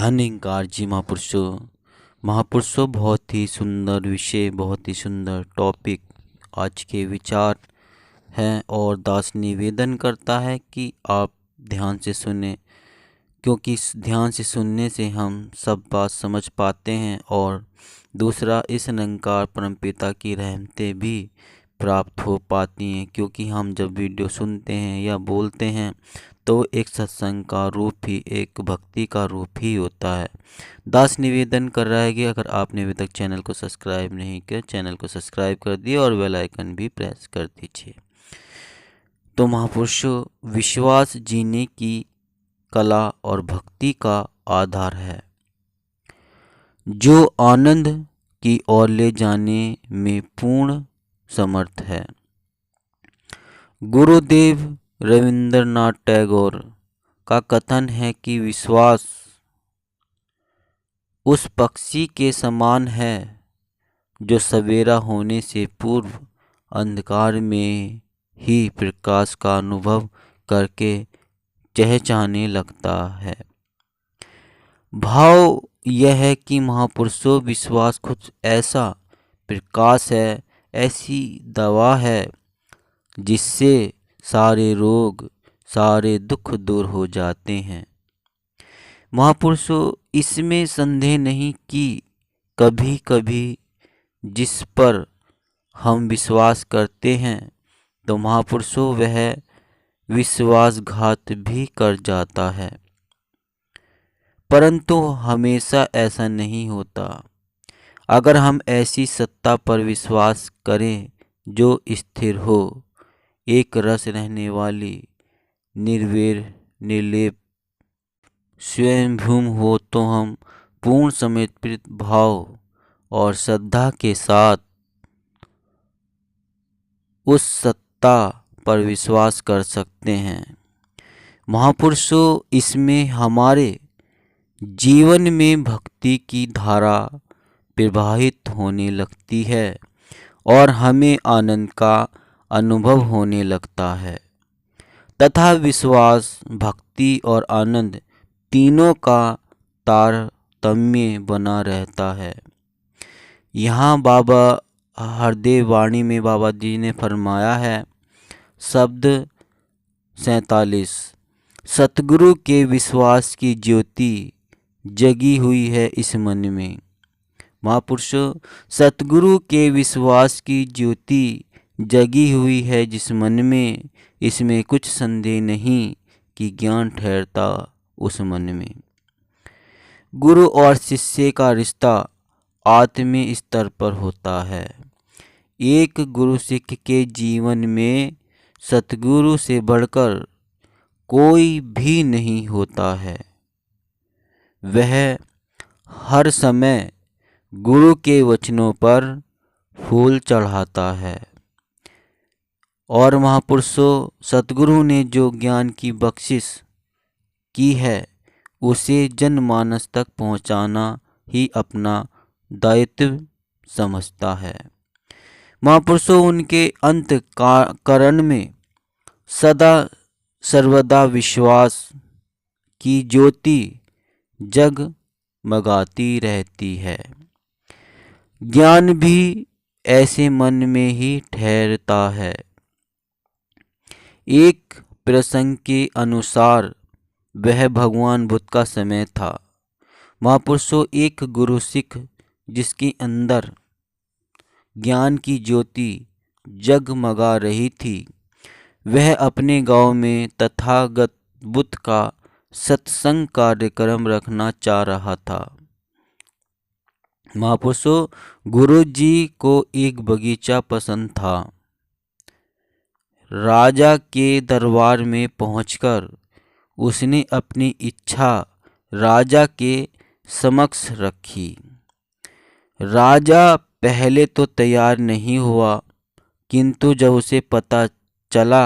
धन्यकार जी महापुरुषों। महापुरुषों, बहुत ही सुंदर विषय, बहुत ही सुंदर टॉपिक आज के विचार हैं और दास निवेदन करता है कि आप ध्यान से सुने, क्योंकि इस ध्यान से सुनने से हम सब बात समझ पाते हैं और दूसरा इस निरंकार परमपिता की रहमतें भी प्राप्त हो पाती हैं। क्योंकि हम जब वीडियो सुनते हैं या बोलते हैं तो एक सत्संग का रूप ही, एक भक्ति का रूप ही होता है। दास निवेदन कर रहा है कि अगर आपने अभी तक चैनल को सब्सक्राइब नहीं किया, चैनल को सब्सक्राइब कर दिए और बेल आइकन भी प्रेस कर दीजिए। तो महापुरुषों, विश्वास जीने की कला और भक्ति का आधार है, जो आनंद की ओर ले जाने में पूर्ण समर्थ है। गुरुदेव रविंद्रनाथ टैगोर का कथन है कि विश्वास उस पक्षी के समान है जो सवेरा होने से पूर्व अंधकार में ही प्रकाश का अनुभव करके चहचहाने लगता है। भाव यह है कि महापुरुषों, विश्वास खुद ऐसा प्रकाश है, ऐसी दवा है जिससे सारे रोग, सारे दुख दूर हो जाते हैं। महापुरुषों, इसमें संदेह नहीं कि कभी कभी जिस पर हम विश्वास करते हैं तो महापुरुषों वह विश्वासघात भी कर जाता है, परंतु हमेशा ऐसा नहीं होता। अगर हम ऐसी सत्ता पर विश्वास करें जो स्थिर हो, एक रस रहने वाली, निर्वैर, निर्लेप, स्वयंभूम हो, तो हम पूर्ण समर्पित भाव और श्रद्धा के साथ उस सत्ता पर विश्वास कर सकते हैं। महापुरुषों, इसमें हमारे जीवन में भक्ति की धारा प्रवाहित होने लगती है और हमें आनंद का अनुभव होने लगता है तथा विश्वास, भक्ति और आनंद तीनों का तारतम्य बना रहता है। यहाँ बाबा हरदेव वाणी में बाबा जी ने फरमाया है, शब्द 47, सतगुरु के विश्वास की ज्योति जगी हुई है इस मन में। महापुरुषों, सतगुरु के विश्वास की ज्योति जगी हुई है जिस मन में, इसमें कुछ संदेह नहीं कि ज्ञान ठहरता उस मन में। गुरु और शिष्य का रिश्ता आत्मीय स्तर पर होता है। एक गुरु सिख के जीवन में सतगुरु से बढ़कर कोई भी नहीं होता है। वह हर समय गुरु के वचनों पर फूल चढ़ाता है और महापुरुषों, सतगुरु ने जो ज्ञान की बख्शिश की है उसे जनमानस तक पहुंचाना ही अपना दायित्व समझता है। महापुरुषों, उनके अंतःकरण में सदा सर्वदा विश्वास की ज्योति जगमगाती रहती है। ज्ञान भी ऐसे मन में ही ठहरता है। एक प्रसंग के अनुसार वह भगवान बुद्ध का समय था। महापुरुषों, एक गुरु सिख जिसके अंदर ज्ञान की ज्योति जगमगा रही थी, वह अपने गांव में तथागत बुद्ध का सत्संग कार्यक्रम रखना चाह रहा था। महापुरुषों, गुरु जी को एक बगीचा पसंद था। राजा के दरबार में पहुंचकर उसने अपनी इच्छा राजा के समक्ष रखी। राजा पहले तो तैयार नहीं हुआ, किंतु जब उसे पता चला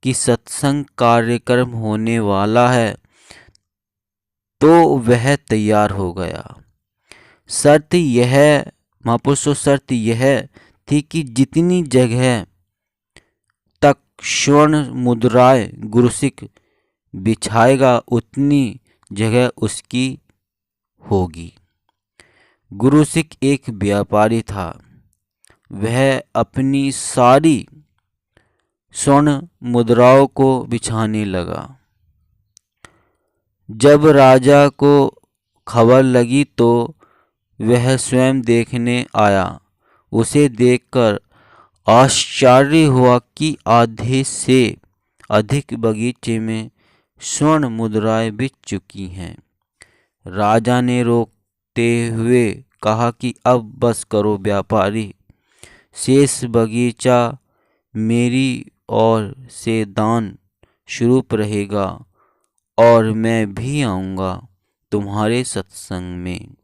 कि सत्संग कार्यक्रम होने वाला है तो वह तैयार हो गया। शर्त यह, महापुरुषों, शर्त यह थी कि जितनी जगह तक स्वर्ण मुद्राएं गुरु सिख बिछाएगा उतनी जगह उसकी होगी। गुरु सिख एक व्यापारी था। वह अपनी सारी स्वर्ण मुद्राओं को बिछाने लगा। जब राजा को खबर लगी तो वह स्वयं देखने आया। उसे देखकर आश्चर्य हुआ कि आधे से अधिक बगीचे में स्वर्ण मुद्राएं बिछ चुकी हैं। राजा ने रोकते हुए कहा कि अब बस करो व्यापारी, शेष बगीचा मेरी ओर से दान स्वरूप रहेगा और मैं भी आऊँगा तुम्हारे सत्संग में।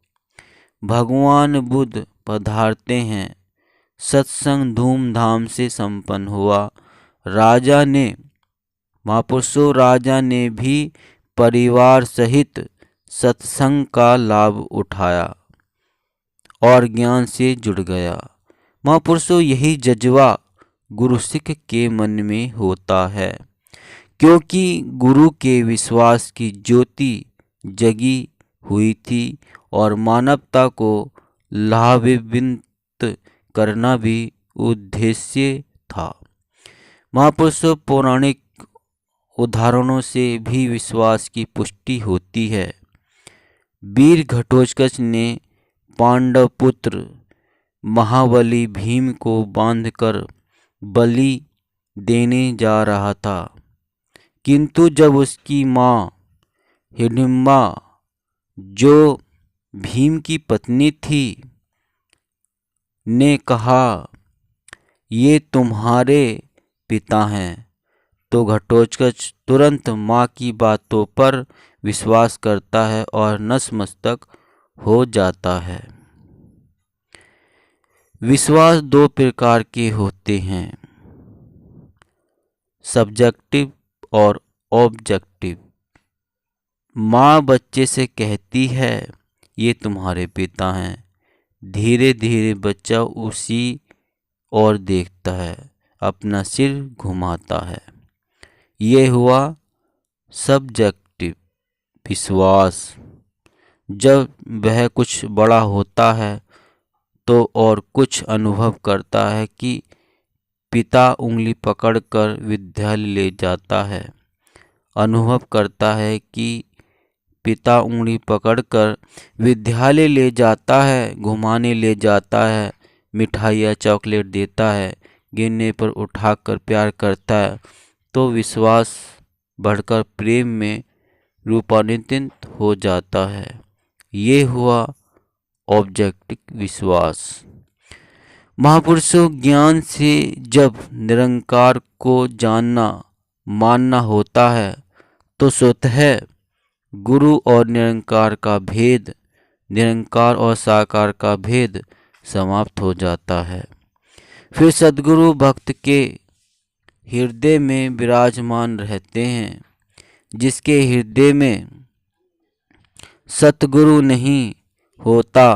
भगवान बुद्ध पधारते हैं। सत्संग धूमधाम से संपन्न हुआ। राजा ने भी परिवार सहित सत्संग का लाभ उठाया और ज्ञान से जुड़ गया। महापुरुषों, यही जज्बा गुरु सिख के मन में होता है, क्योंकि गुरु के विश्वास की ज्योति जगी हुई थी और मानवता को लाभान्वित करना भी उद्देश्य था। महापुरुषों, पौराणिक उदाहरणों से भी विश्वास की पुष्टि होती है। वीर घटोत्कच ने पांडव पुत्र महाबली भीम को बांधकर बलि देने जा रहा था, किंतु जब उसकी मां हिडिंबा, जो भीम की पत्नी थी, ने कहा ये तुम्हारे पिता हैं, तो घटोत्कच तुरंत मां की बातों पर विश्वास करता है और नतमस्तक हो जाता है। विश्वास दो प्रकार के होते हैं, सब्जेक्टिव और ऑब्जेक्टिव। माँ बच्चे से कहती है ये तुम्हारे पिता हैं। धीरे धीरे बच्चा उसी ओर देखता है, अपना सिर घुमाता है। ये हुआ सब्जेक्टिव विश्वास। जब वह कुछ बड़ा होता है तो और कुछ अनुभव करता है कि पिता उंगली पकड़कर विद्यालय ले जाता है। अनुभव करता है कि पिता उंगली पकड़कर विद्यालय ले जाता है, घुमाने ले जाता है, मिठाई या चॉकलेट देता है, गिरने पर उठाकर प्यार करता है, तो विश्वास बढ़कर प्रेम में रूपांतरित हो जाता है। ये हुआ ऑब्जेक्टिव विश्वास। महापुरुषों, ज्ञान से जब निरंकार को जानना मानना होता है तो स्वतः गुरु और निरंकार का भेद, निरंकार और साकार का भेद समाप्त हो जाता है। फिर सद्गुरु भक्त के हृदय में विराजमान रहते हैं। जिसके हृदय में सतगुरु नहीं होता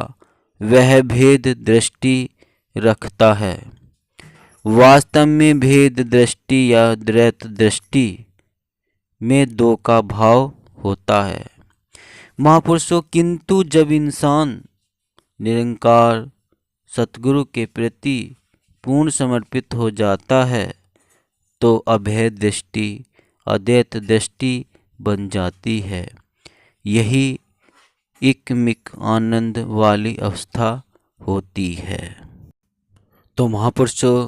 वह भेद दृष्टि रखता है। वास्तव में भेद दृष्टि या द्वैत दृष्टि में दो का भाव होता है। महापुरुषों, किंतु जब इंसान निरंकार सतगुरु के प्रति पूर्ण समर्पित हो जाता है तो अभेद दृष्टि अद्वैत दृष्टि बन जाती है। यही एकमिक आनंद वाली अवस्था होती है। तो महापुरुषों,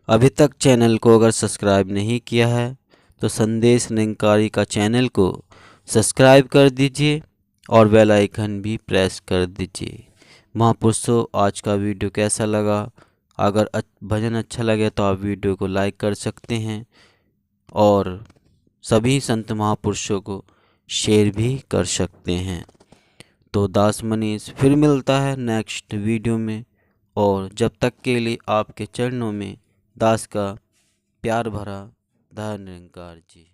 अभी तक चैनल को अगर सब्सक्राइब नहीं किया है तो संदेश निरंकारी का चैनल को सब्सक्राइब कर दीजिए और बेल आइकन भी प्रेस कर दीजिए। महापुरुषों, आज का वीडियो कैसा लगा? अगर भजन अच्छा लगे तो आप वीडियो को लाइक कर सकते हैं और सभी संत महापुरुषों को शेयर भी कर सकते हैं। तो दास मनीष फिर मिलता है नेक्स्ट वीडियो में, और जब तक के लिए आपके चरणों में दास का प्यार भरा धन्य निरंकार जी।